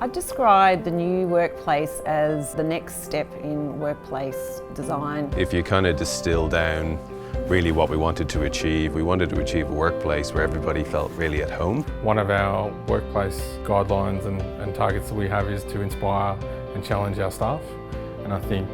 I'd describe the new workplace as the next step in workplace design. If you kind of distill down really what we wanted to achieve a workplace where everybody felt really at home. One of our workplace guidelines and targets that we have is to inspire and challenge our staff. And I think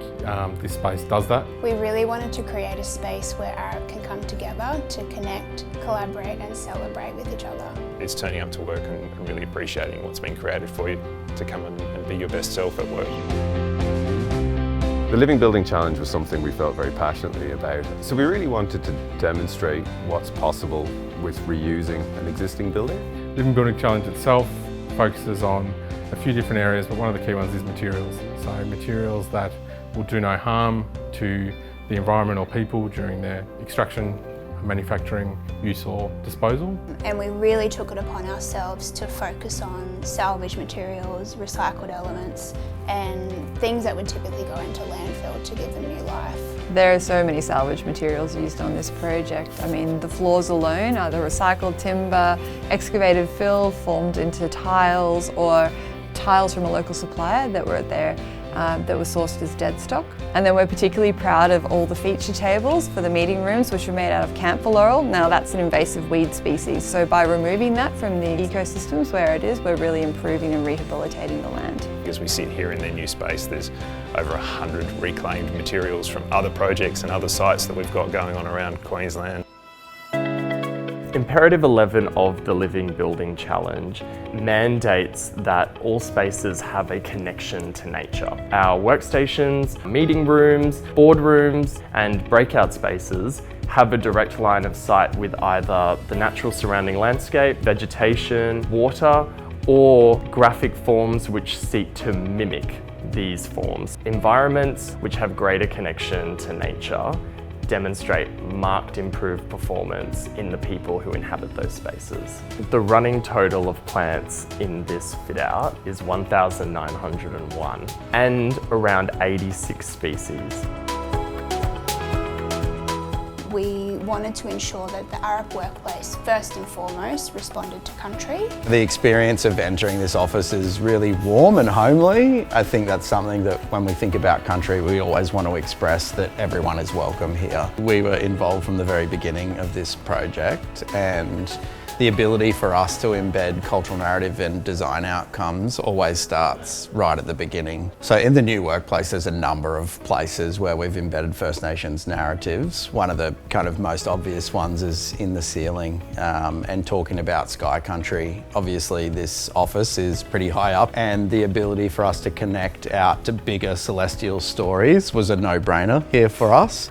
this space does that. We really wanted to create a space where Arup can come together to connect, collaborate and celebrate with each other. It's turning up to work and really appreciating what's been created for you to come and be your best self at work. The Living Building Challenge was something we felt very passionately about. So we really wanted to demonstrate what's possible with reusing an existing building. Living Building Challenge itself focuses on a few different areas, but one of the key ones is materials. So materials that will do no harm to the environment or people during their extraction, manufacturing, use or disposal. And we really took it upon ourselves to focus on salvage materials, recycled elements and things that would typically go into landfill to give them new life. There are so many salvage materials used on this project. I mean, the floors alone are the recycled timber, excavated fill formed into tiles or tiles from a local supplier that were there that were sourced as dead stock. And then we're particularly proud of all the feature tables for the meeting rooms, which were made out of camphor laurel. Now that's an invasive weed species, so by removing that from the ecosystems where it is, we're really improving and rehabilitating the land. As we sit here in their new space, there's over 100 reclaimed materials from other projects and other sites that we've got going on around Queensland. Imperative 11 of the Living Building Challenge mandates that all spaces have a connection to nature. Our workstations, meeting rooms, boardrooms and breakout spaces have a direct line of sight with either the natural surrounding landscape, vegetation, water, or graphic forms which seek to mimic these forms. Environments which have greater connection to nature demonstrate marked improved performance in the people who inhabit those spaces. The running total of plants in this fit out is 1,901 and around 86 species. We wanted to ensure that the Arup workplace, first and foremost, responded to country. The experience of entering this office is really warm and homely. I think that's something that when we think about country, we always want to express that everyone is welcome here. We were involved from the very beginning of this project, and the ability for us to embed cultural narrative and design outcomes always starts right at the beginning. So in the new workplace, there's a number of places where we've embedded First Nations narratives. One of the kind of most obvious ones is in the ceiling and talking about sky country. Obviously this office is pretty high up, and the ability for us to connect out to bigger celestial stories was a no-brainer here for us.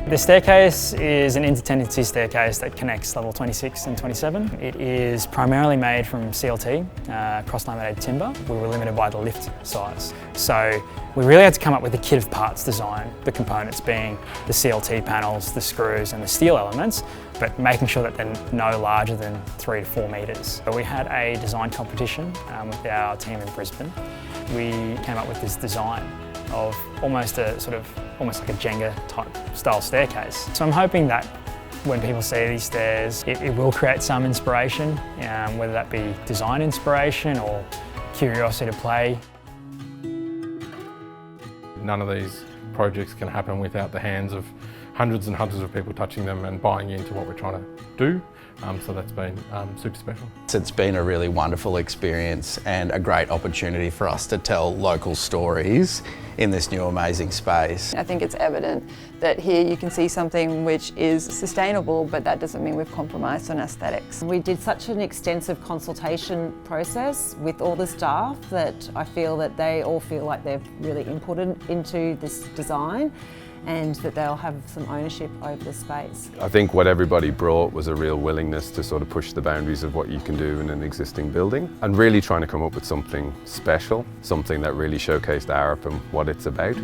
The staircase is an intertenancy staircase that connects level 26 and 27. It is primarily made from CLT, cross-laminated timber. We were limited by the lift size. So we really had to come up with a kit of parts design, the components being the CLT panels, the screws and the steel elements, but making sure that they're no larger than 3 to 4 metres. So we had a design competition with our team in Brisbane. We came up with this design of almost like a Jenga type style staircase. So I'm hoping that when people see these stairs, it will create some inspiration, whether that be design inspiration or curiosity to play. None of these projects can happen without the hands of hundreds and hundreds of people touching them and buying into what we're trying to do. So that's been super special. It's been a really wonderful experience and a great opportunity for us to tell local stories in this new amazing space. I think it's evident that here you can see something which is sustainable, but that doesn't mean we've compromised on aesthetics. We did such an extensive consultation process with all the staff that I feel that they all feel like they've really inputted into this design, and that they'll have some ownership over the space. I think what everybody brought was a real willingness to sort of push the boundaries of what you can do in an existing building and really trying to come up with something special, something that really showcased Arup and what it's about.